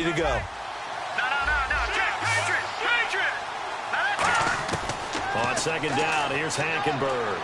to go. No. Patriot. On second down, here's Hackenberg.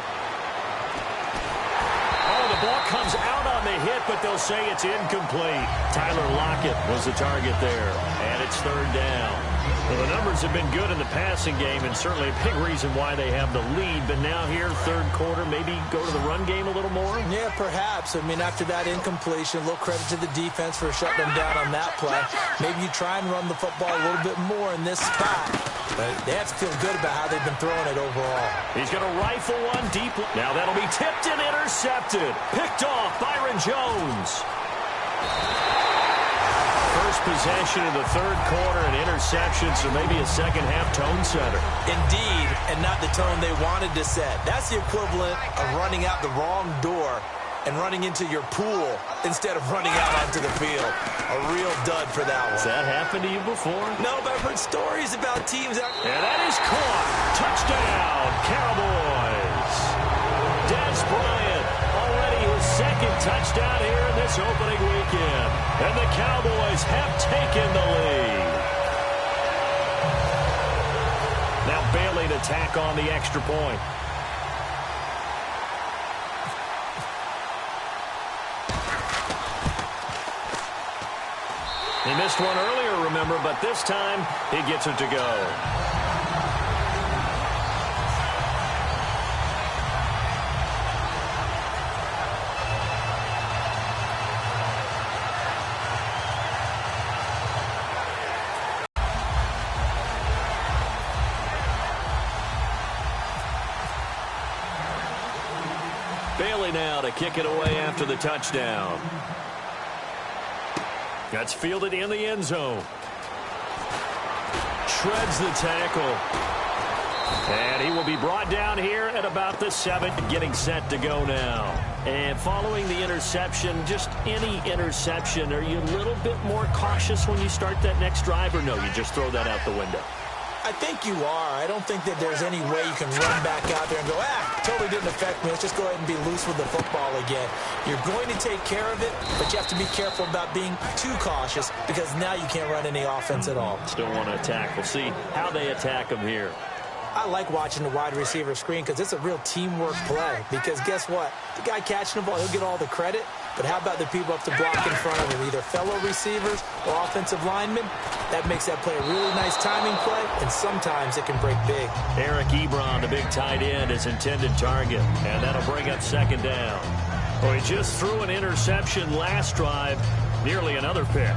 Oh, the ball comes out on the hit, but they'll say it's incomplete. Tyler Lockett was the target there, and it's third down. Well, the numbers have been good in the passing game, and certainly a big reason why they have the lead. But now here, third quarter, maybe go to the run game a little more? Yeah, perhaps. I mean, after that incompletion, a little credit to the defense for shutting them down on that play. Maybe you try and run the football a little bit more in this spot. But they have to feel good about how they've been throwing it overall. He's going to rifle one deep. Now that'll be tipped and intercepted. Picked off Byron Jones. First possession of the third quarter, an interception, so maybe a second-half tone setter. Indeed, and not the tone they wanted to set. That's the equivalent of running out the wrong door and running into your pool instead of running out onto the field. A real dud for that one. Has that happened to you before? No, but I've heard stories about teams out. And that is caught. Touchdown, Cowboys. Des Bryant, already his second touchdown here in this opening weekend. And the Cowboys have taken the lead. Now Bailey to tack on the extra point. He missed one earlier, remember, but this time he gets it to go. Bailey now to kick it away after the touchdown. That's fielded in the end zone. Shreds the tackle. And he will be brought down here at about the 7, getting set to go now. And following the interception, just any interception, are you a little bit more cautious when you start that next drive, or no, you just throw that out the window? I think you are. I don't think that there's any way you can run back out there and go, totally didn't affect me. Let's just go ahead and be loose with the football again. You're going to take care of it, but you have to be careful about being too cautious because now you can't run any offense at all. Still want to attack. We'll see how they attack them here. I like watching the wide receiver screen because it's a real teamwork play. Because guess what? The guy catching the ball, he'll get all the credit. But how about the people up to block in front of him, either fellow receivers or offensive linemen? That makes that play a really nice timing play, and sometimes it can break big. Eric Ebron, the big tight end, is intended target, and that'll bring up second down. Well, he just threw an interception last drive, nearly another pick.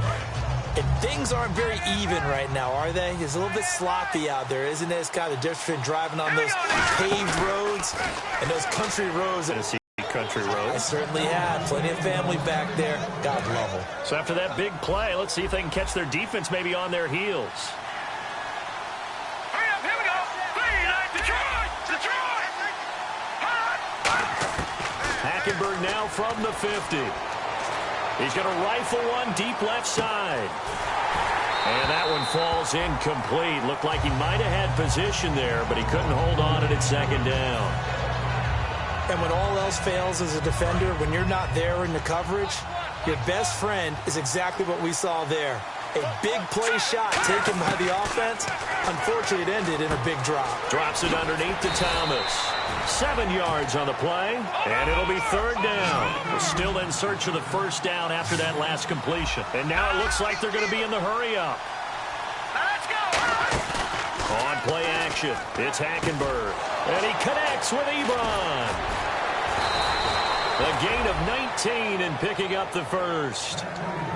And things aren't very even right now, are they? It's a little bit sloppy out there, isn't it? It's kind of the difference between driving on those paved roads and those country roads. Country road. I certainly had. Plenty of family back there. God love them. So after that big play, let's see if they can catch their defense maybe on their heels. Hurry up, here we go. Detroit! Hackenberg now from the 50. He's going to rifle one deep left side. And that one falls incomplete. Looked like he might have had position there, but he couldn't hold on at second down. And when all else fails as a defender, when you're not there in the coverage, your best friend is exactly what we saw there. A big play shot taken by the offense. Unfortunately, it ended in a big drop. Drops it underneath to Thomas. 7 yards on the play, and it'll be third down. We're still in search of the first down after that last completion. And now it looks like they're going to be in the hurry-up. Let's go! On play action, it's Hackenberg. And he connects with Ebron. A gain of 19 and picking up the first.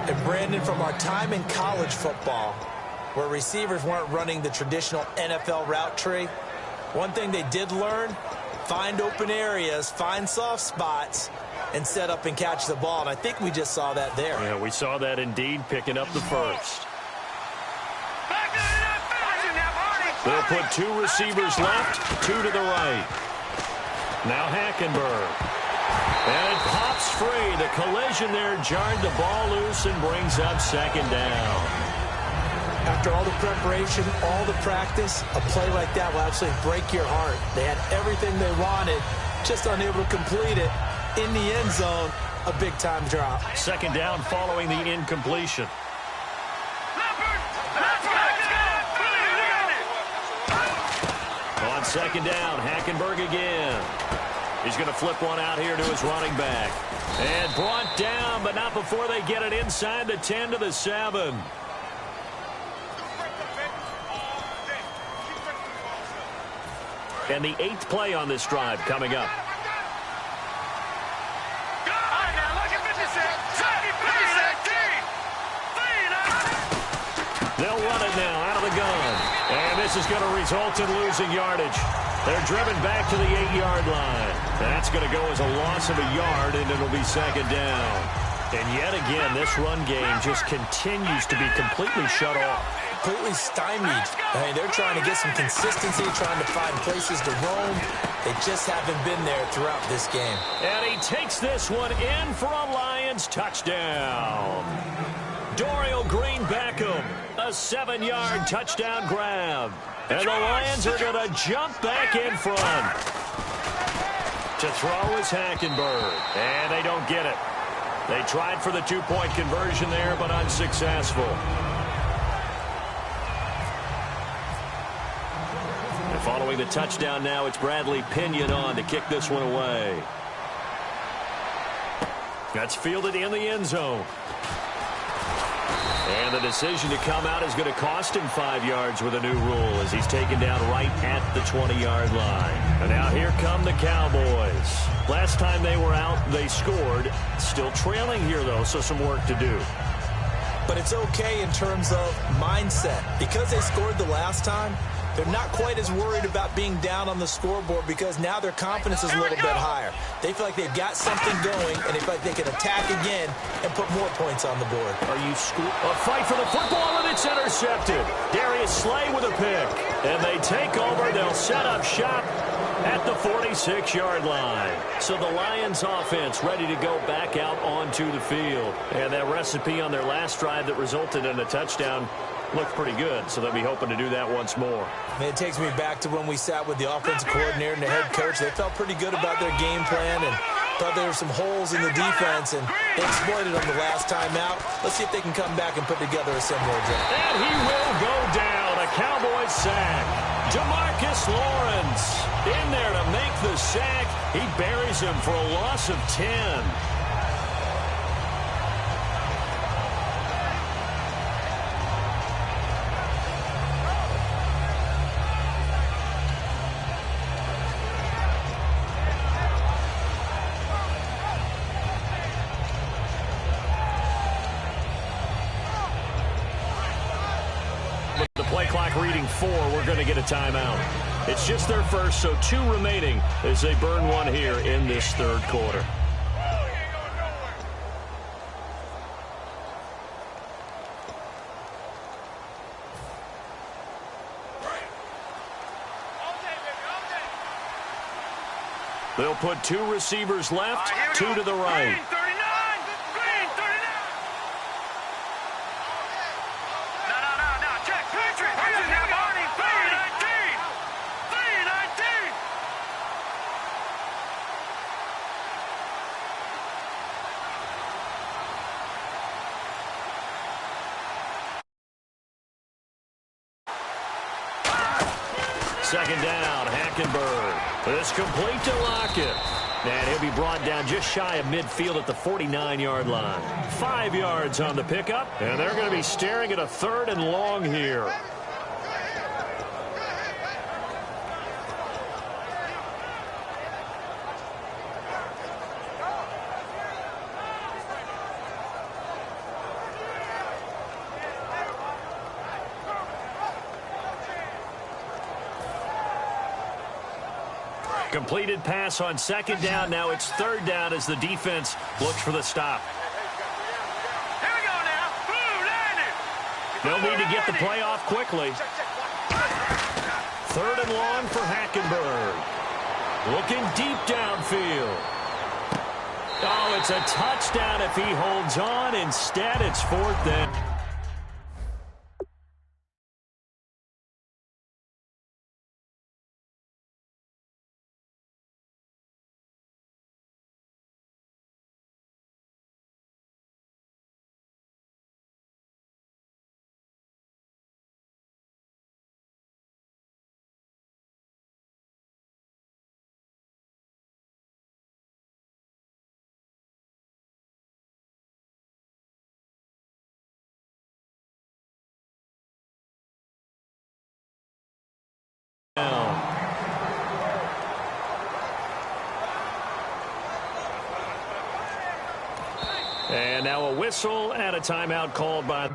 And Brandon, from our time in college football, where receivers weren't running the traditional NFL route tree, one thing they did learn, find open areas, find soft spots, and set up and catch the ball. And I think we just saw that there. Yeah, we saw that indeed, picking up the first. They'll put 2 receivers left, 2 to the right. Now Hackenberg. And it pops free. The collision there jarred the ball loose and brings up second down. After all the preparation, all the practice, a play like that will absolutely break your heart. They had everything they wanted, just unable to complete it. In the end zone, a big-time drop. Second down following the incompletion. second down. Hackenberg again. He's going to flip one out here to his running back. And brought down, but not before they get it inside the 10 to the 7. And the 8th play on this drive coming up. They'll run it now out of the gun. And this is going to result in losing yardage. They're driven back to the 8-yard line. That's going to go as a loss of a yard, and it'll be second down. And yet again, this run game just continues to be completely shut off. Completely stymied. I mean, they're trying to get some consistency, trying to find places to roam. They just haven't been there throughout this game. And he takes this one in for a Lions touchdown. Dorial Green-Beckham, a 7-yard touchdown grab. And the Lions are going to jump back in front. To throw is Hackenberg. And they don't get it. They tried for the 2-point conversion there, but unsuccessful. And following the touchdown now, it's Bradley Pinion on to kick this one away. That's fielded in the end zone. And the decision to come out is going to cost him 5 yards with a new rule as he's taken down right at the 20-yard line. And now here come the Cowboys. Last time they were out, they scored. Still trailing here, though, so some work to do. But it's okay in terms of mindset. Because they scored the last time, they're not quite as worried about being down on the scoreboard because now their confidence is a little bit higher. They feel like they've got something going, and they feel like they can attack again and put more points on the board. A fight for the football, and it's intercepted. Darius Slay with a pick. And they take over. They'll set up shop at the 46-yard line. So the Lions offense ready to go back out onto the field. And that recipe on their last drive that resulted in a touchdown looked pretty good, so they'll be hoping to do that once more. It takes me back to when we sat with the offensive coordinator and the head coach. They felt pretty good about their game plan and thought there were some holes in the defense, and they exploited them the last time out. Let's see if they can come back and put together a similar drive. And he will go down. A Cowboys sack. Demarcus Lawrence in there to make the sack. He buries him for a loss of 10. Reading 4, we're going to get a timeout. It's just their first, so 2 remaining as they burn one here in this third quarter. They'll put 2 receivers left, 2 to the right. Second down, Hackenberg. It's complete to Lockett. And he'll be brought down just shy of midfield at the 49-yard line. 5 yards on the pickup, and they're going to be staring at a 3rd and long here. Completed pass on second down. Now it's 3rd down as the defense looks for the stop. Here we go now. Blue landed. They'll need to get the play off quickly. 3rd and long for Hackenberg. Looking deep downfield. Oh, it's a touchdown if he holds on. Instead, it's 4th down. And now a whistle and a timeout called by...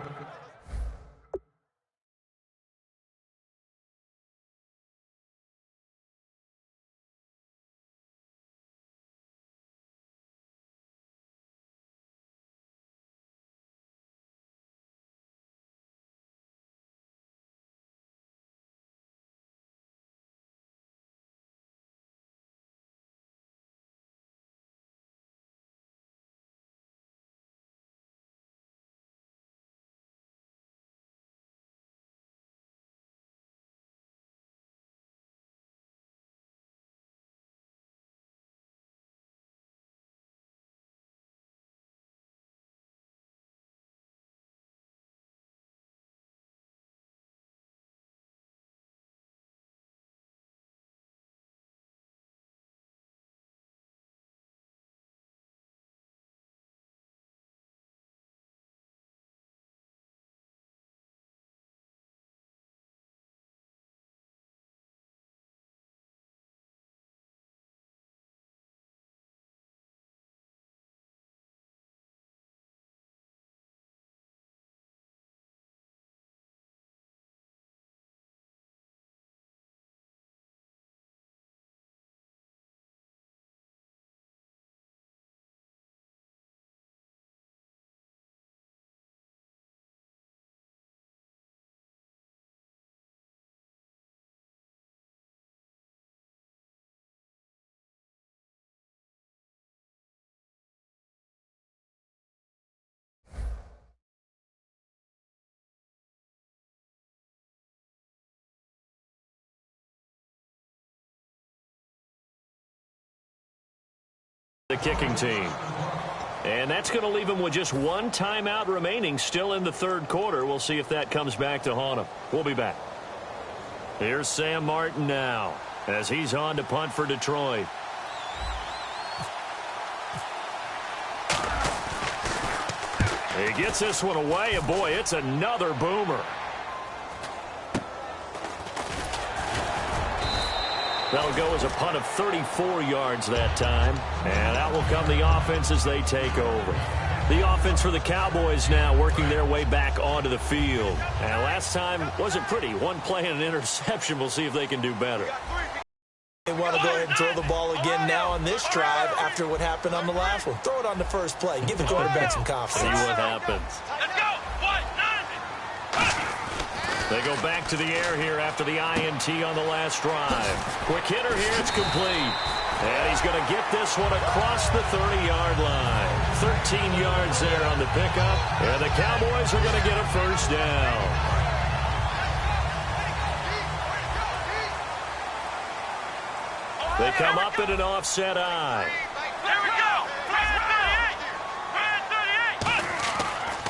the kicking team. And that's going to leave him with just one timeout remaining still in the third quarter. We'll see if that comes back to haunt him. We'll be back. Here's Sam Martin now as he's on to punt for Detroit. He gets this one away, and boy, it's another boomer. That'll go as a punt of 34 yards that time. And out will come the offense as they take over. The offense for the Cowboys now working their way back onto the field. And last time wasn't pretty. One play and an interception. We'll see if they can do better. They want to go ahead and throw the ball again now on this drive after what happened on the last one. Throw it on the first play. Give the quarterback some confidence. See what happens. Let's go. 1-9. They go back to the air here after the INT on the last drive. Quick hitter here. It's complete. And he's going to get this one across the 30-yard line. 13 yards there on the pickup. And the Cowboys are going to get a first down. They come up in an offset eye. Here we go. 38.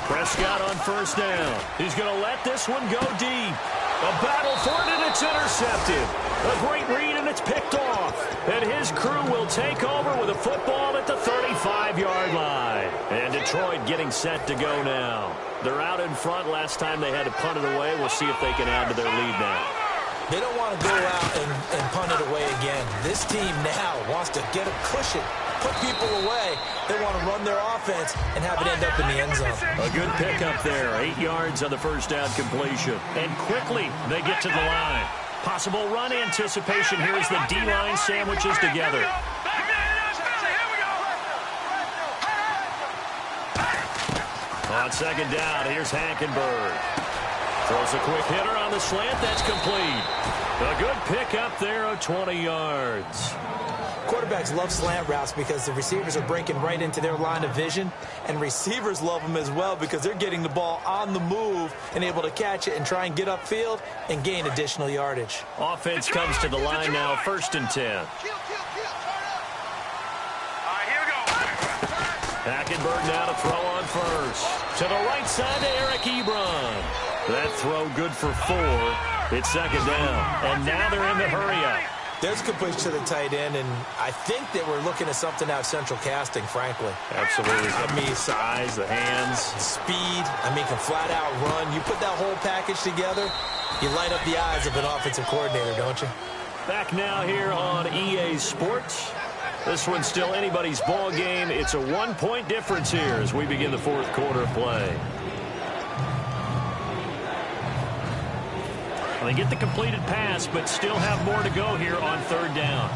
Prescott on first down. He's going to let this one go deep. A battle for it, and it's intercepted. A great read, and it's picked off. And his crew will take over with a football at the 35-yard line. And Detroit getting set to go now. They're out in front. Last time they had to punt it away. We'll see if they can add to their lead now. They don't want to go out and punt it away again. This team now wants to get a cushion, put people away. They want to run their offense and have it end up in the end zone. A good pickup there. 8 yards on the first down completion. And quickly they get to the line. Possible run anticipation here as the D-line sandwiches together. On second down, here's Hackenberg. Throws a quick hitter on the slant. That's complete. A good pickup there of 20 yards. Quarterbacks love slant routes because the receivers are breaking right into their line of vision, and receivers love them as well because they're getting the ball on the move and able to catch it and try and get upfield and gain additional yardage. Offense comes to the line now, 1st and 10. All right, here we go. Hackenberg now to throw on first. To the right side to Eric Ebron. That throw good for 4. It's second down. And now they're in the hurry-up. There's completion to the tight end, and I think that we're looking at something out of central casting, frankly. Absolutely. I mean, size, the hands. Speed. I mean, can flat-out run. You put that whole package together, you light up the eyes of an offensive coordinator, don't you? Back now here on EA Sports. This one's still anybody's ball game. It's a 1-point difference here as we begin the fourth quarter of play. They get the completed pass, but still have more to go here on third down.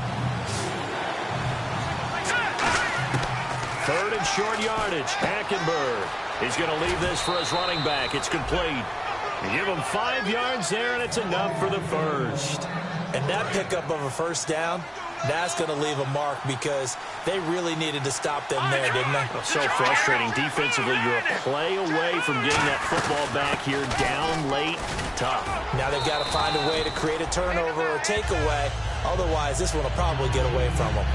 Third and short yardage. Hackenberg. He's going to leave this for his running back. It's complete. You give him 5 yards there, and it's enough for the first. And that pickup of a first down, that's going to leave a mark because they really needed to stop them there, didn't they? So frustrating. Defensively, you're a play away from getting that football back here down late. Tough. Now they've got to find a way to create a turnover or takeaway. Otherwise, this one will probably get away from them.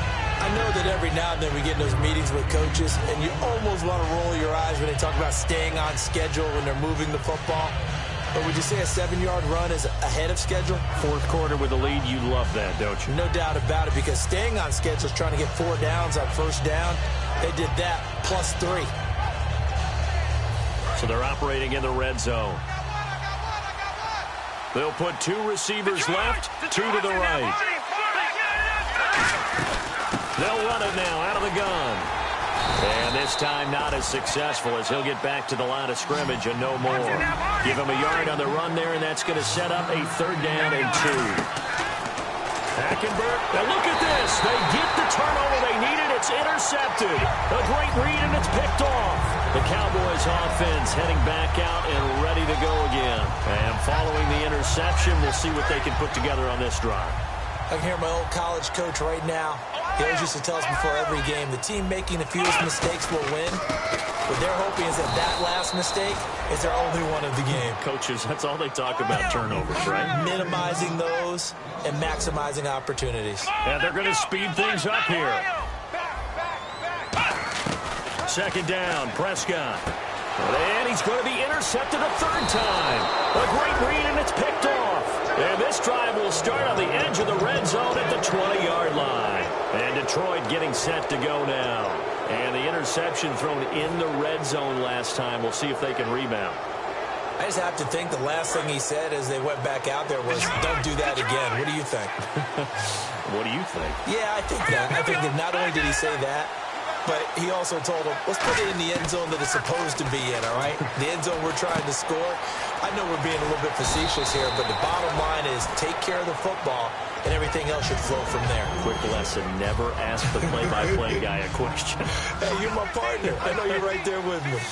I know that every now and then we get in those meetings with coaches, and you almost want to roll your eyes when they talk about staying on schedule when they're moving the football. But would you say a 7-yard run is ahead of schedule? Fourth quarter with a lead, you love that, don't you? No doubt about it, because staying on schedule is trying to get 4 downs on first down. They did that plus 3. So they're operating in the red zone. They'll put 2 receivers left, 2 to the right. They'll run it now out of the gun. And this time not as successful as he'll get back to the line of scrimmage and no more. Give him a yard on the run there, and that's going to set up a 3rd down and 2. Hackenberg, now look at this. They get the turnover they needed. It's intercepted. A great read, and it's picked off. The Cowboys offense heading back out and ready to go again. And following the interception, we'll see what they can put together on this drive. I can hear my old college coach right now. He always used to tell us before every game, the team making the fewest mistakes will win. What they're hoping is that last mistake is their only one of the game. Coaches, that's all they talk about, turnovers, right? Minimizing those and maximizing opportunities. And they're going to speed things up here. 2nd down, Prescott. And he's going to be intercepted a 3rd time. A great read, and it's picked off. And this drive will start on the edge of the red zone at the 20-yard line. And Detroit getting set to go now. And the interception thrown in the red zone last time. We'll see if they can rebound. I just have to think the last thing he said as they went back out there was, don't do that again. What do you think? What do you think? Yeah, I think that. I think that not only did he say that, but he also told them, let's put it in the end zone that it's supposed to be in, all right? The end zone we're trying to score. I know we're being a little bit facetious here, but the bottom line is take care of the football, and everything else should flow from there. Quick lesson, never ask the play-by-play guy a question. Hey, you're my partner. I know you're right there with me.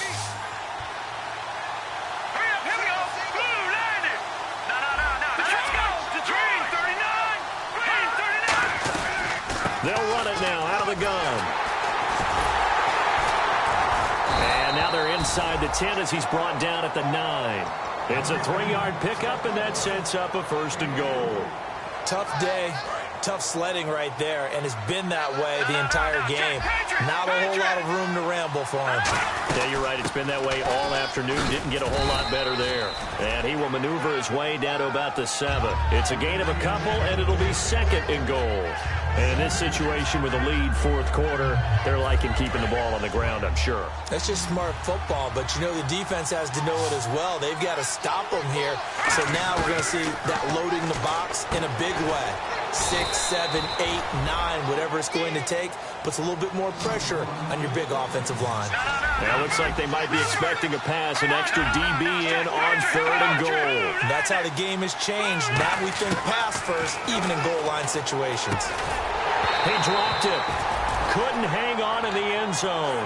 They'll run it now out of the gun. And now they're inside the 10 as he's brought down at the 9. It's a 3-yard pickup, and that sets up a 1st and goal. Tough day, tough sledding right there, and it's been that way the entire game. Not a whole lot of room to ramble for him. Yeah, you're right. It's been that way all afternoon. Didn't get a whole lot better there. And he will maneuver his way down to about the 7. It's a gain of a couple, and it'll be 2nd and goal. And in this situation with a lead 4th quarter, they're liking keeping the ball on the ground, I'm sure. That's just smart football, but you know the defense has to know it as well. They've got to stop them here. So now we're going to see that loading the box in a big way. 6, 7, 8, 9, whatever it's going to take, puts a little bit more pressure on your big offensive line. Now it looks like they might be expecting a pass, an extra DB in on 3rd and goal. That's how the game has changed. Now we think pass first, even in goal line situations. He dropped it. Couldn't hang on in the end zone.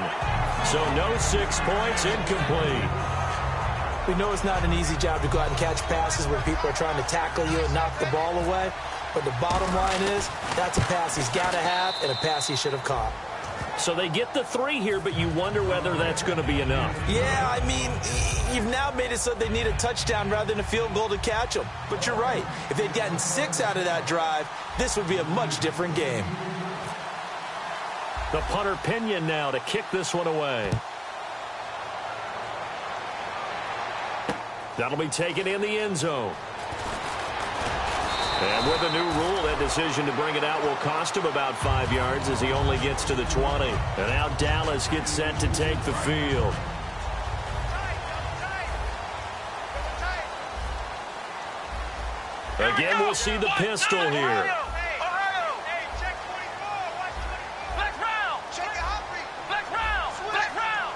So no 6 points, incomplete. We know it's not an easy job to go out and catch passes when people are trying to tackle you and knock the ball away. But the bottom line is, that's a pass he's got to have and a pass he should have caught. So they get the 3 here, but you wonder whether that's going to be enough. Yeah, I mean, you've now made it so they need a touchdown rather than a field goal to catch them. But you're right. If they'd gotten 6 out of that drive, this would be a much different game. The punter Pinion now to kick this one away. That'll be taken in the end zone. And with a new rule, that decision to bring it out will cost him about 5 yards as he only gets to the 20. And now Dallas gets set to take the field. Again, we'll see the pistol here.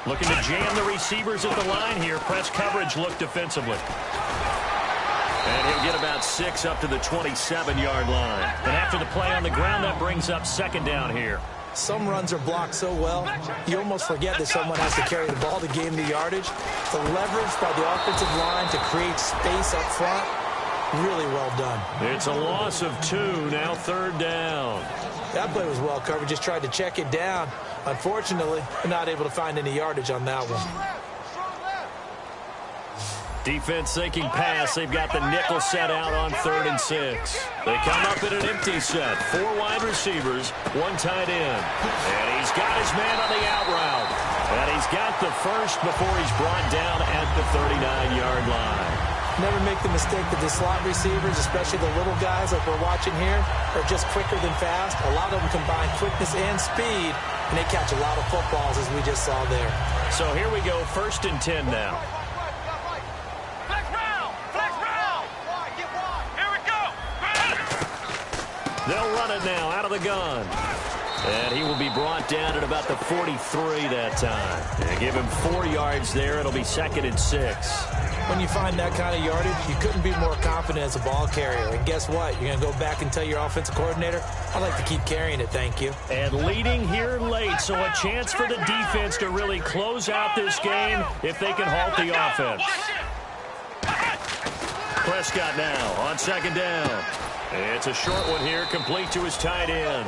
Looking to jam the receivers at the line here. Press coverage look defensively. And he'll get about 6 up to the 27-yard line. And after the play on the ground, that brings up second down here. Some runs are blocked so well, you almost forget that someone has to carry the ball to gain the yardage. The leverage by the offensive line to create space up front, really well done. It's a loss of 2, now third down. That play was well covered, just tried to check it down. Unfortunately, not able to find any yardage on that one. Defense thinking pass. They've got the nickel set out on 3rd and 6. They come up in an empty set. 4 wide receivers, 1 tight end. And he's got his man on the out route. And he's got the first before he's brought down at the 39-yard line. Never make the mistake that the slot receivers, especially the little guys like we're watching here, are just quicker than fast. A lot of them combine quickness and speed, and they catch a lot of footballs, as we just saw there. So here we go, 1st and 10 now. They'll run it now out of the gun. And he will be brought down at about the 43 that time. And give him 4 yards there. It'll be 2nd and 6. When you find that kind of yardage, you couldn't be more confident as a ball carrier. And guess what? You're going to go back and tell your offensive coordinator, I'd like to keep carrying it, thank you. And leading here late, so a chance for the defense to really close out this game if they can halt the offense. Prescott now on 2nd down. It's a short one here, complete to his tight end.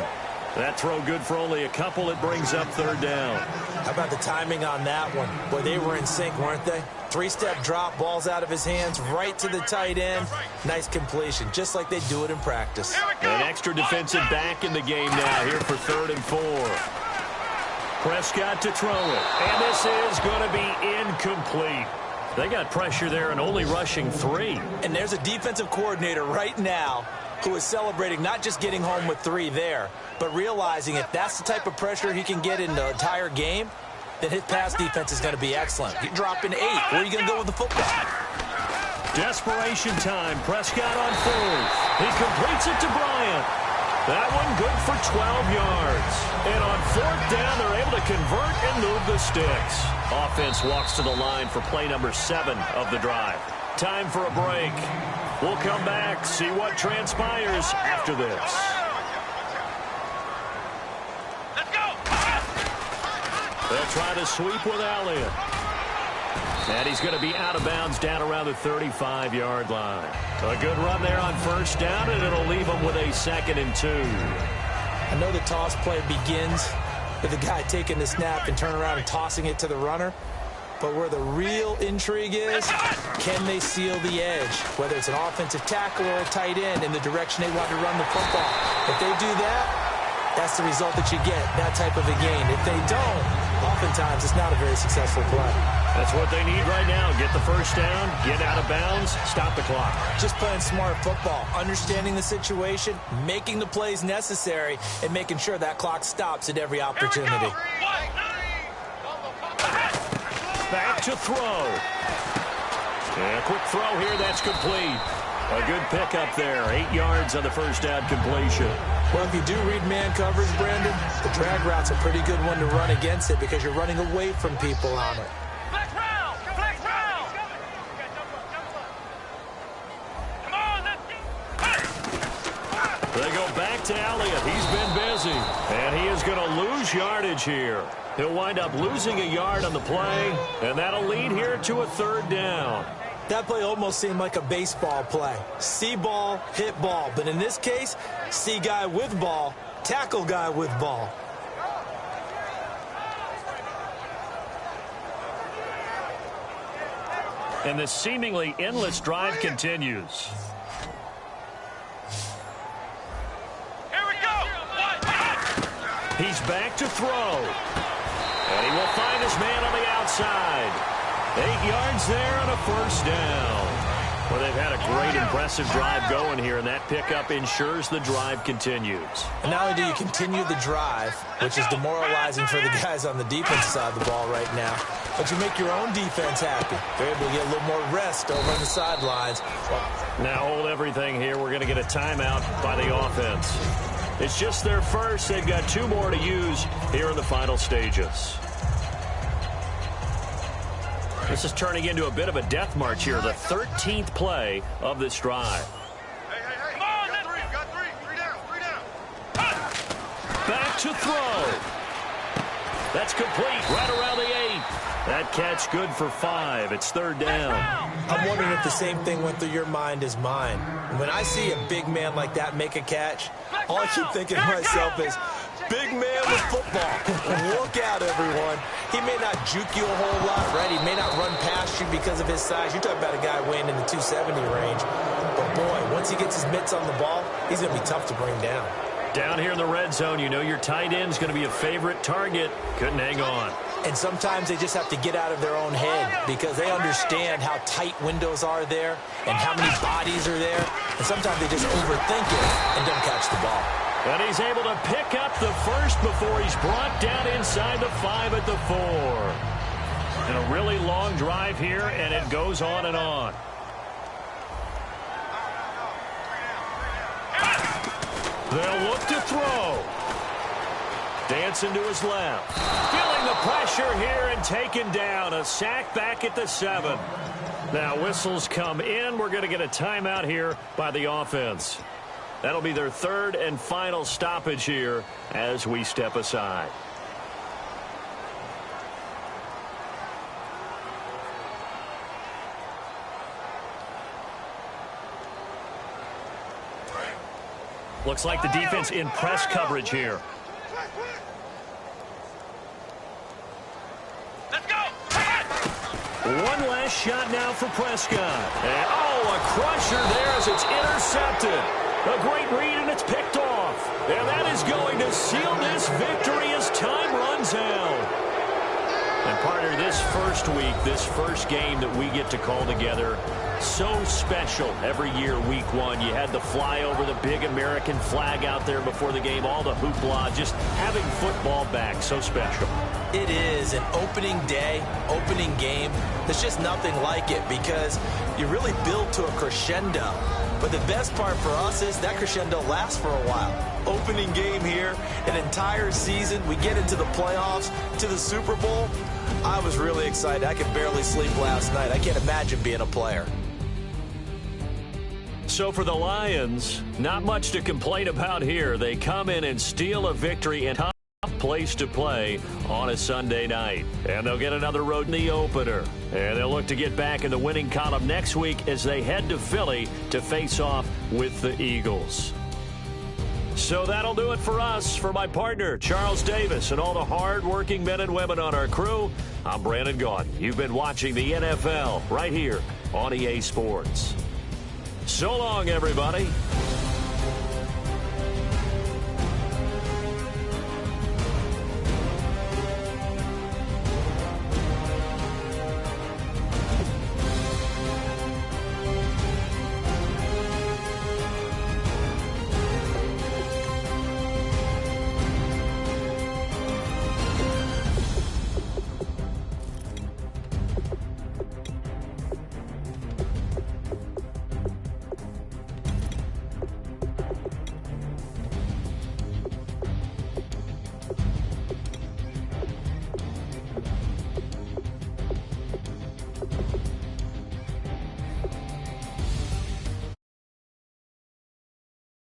That throw good for only a couple. It brings up 3rd down. How about the timing on that one? Boy, they were in sync, weren't they? 3-step drop, balls out of his hands, right to the tight end. Nice completion, just like they do it in practice. An extra defensive back in the game now here for 3rd and 4. Prescott to throw it. And this is going to be incomplete. They got pressure there and only rushing 3. And there's a defensive coordinator right now who is celebrating not just getting home with 3 there, but realizing if that's the type of pressure he can get in the entire game, then his pass defense is going to be excellent. You drop in 8. Where are you going to go with the football? Desperation time. Prescott on 4th. He completes it to Bryant. That one good for 12 yards. And on 4th down, they're able to convert and move the sticks. Offense walks to the line for play number 7 of the drive. Time for a break. We'll come back, see what transpires after this. Let's go. They'll try to sweep with Elliott. And he's going to be out of bounds down around the 35-yard line. A good run there on 1st down, and it'll leave him with a 2nd and 2. I know the toss play begins with the guy taking the snap and turn around and tossing it to the runner. But where the real intrigue is, can they seal the edge? Whether it's an offensive tackle or a tight end in the direction they want to run the football. If they do that, that's the result that you get, that type of a gain. If they don't, oftentimes it's not a very successful play. That's what they need right now. Get the 1st down, get out of bounds, stop the clock. Just playing smart football, understanding the situation, making the plays necessary, and making sure that clock stops at every opportunity. Back to throw. And a quick throw here, that's complete. A good pickup there. 8 yards on the 1st down completion. Well, if you do read man coverage, Brandon, the drag route's a pretty good one to run against it because you're running away from people on it. Flex round. Flex round. Come on, let's They go back to Elliott. He's been busy. And he is going to lose yardage here. He'll wind up losing a yard on the play, and that'll lead here to a 3rd down. That play almost seemed like a baseball play. See ball, hit ball. But in this case, see guy with ball, tackle guy with ball. And the seemingly endless drive continues. Here we go. He's back to throw. And he will find his man on the outside. 8 yards there and a 1st down. Well, they've had a great, impressive drive going here, and that pickup ensures the drive continues. And not only do you continue the drive, which is demoralizing for the guys on the defensive side of the ball right now, but you make your own defense happy. They're able to get a little more rest over on the sidelines. Now hold everything here. We're going to get a timeout by the offense. It's just their first. They've got 2 more to use here in the final stages. This is turning into a bit of a death march here, the 13th play of this drive. Hey. Come on, got three. Three down. Back to throw. That's complete right around the 8. That catch good for 5. It's third down. I'm wondering if the same thing went through your mind as mine. When I see a big man like that make a catch, all I keep thinking to myself is, big man with football. Look out, everyone. He may not juke you a whole lot, right? He may not run past you because of his size. You're talking about a guy weighing in the 270 range. But, boy, once he gets his mitts on the ball, he's going to be tough to bring down. Down here in the red zone, you know your tight end's going to be a favorite target. Couldn't hang on. And sometimes they just have to get out of their own head because they understand how tight windows are there and how many bodies are there. And sometimes they just overthink it and don't catch the ball. And he's able to pick up the first before he's brought down inside the 5 at the 4. And a really long drive here, and it goes on and on. They'll look to throw. Dancing to his left. Feeling the pressure here and taken down. A sack back at the 7. Now whistles come in. We're going to get a timeout here by the offense. That'll be their third and final stoppage here as we step aside. Looks like the defense in press coverage here. Let's go. One last shot now for Prescott. And, a crusher there as it's intercepted. A great read, and it's picked off. And that is going to seal this victory as time runs out. And, partner, this first week, this first game that we get to call together, so special every year, week 1. You had the flyover, the big American flag out there before the game, all the hoopla, just having football back, so special. It is an opening day, opening game. There's just nothing like it because you really build to a crescendo. But the best part for us is that crescendo lasts for a while. Opening game here, an entire season. We get into the playoffs, to the Super Bowl. I was really excited. I could barely sleep last night. I can't imagine being a player. So for the Lions, not much to complain about here. They come in and steal a victory in tough place to play on a Sunday night. And they'll get another road in the opener. And they'll look to get back in the winning column next week as they head to Philly to face off with the Eagles. So that'll do it for us. For my partner, Charles Davis, and all the hard-working men and women on our crew, I'm Brandon Gaudin. You've been watching the NFL right here on EA Sports. So long, everybody.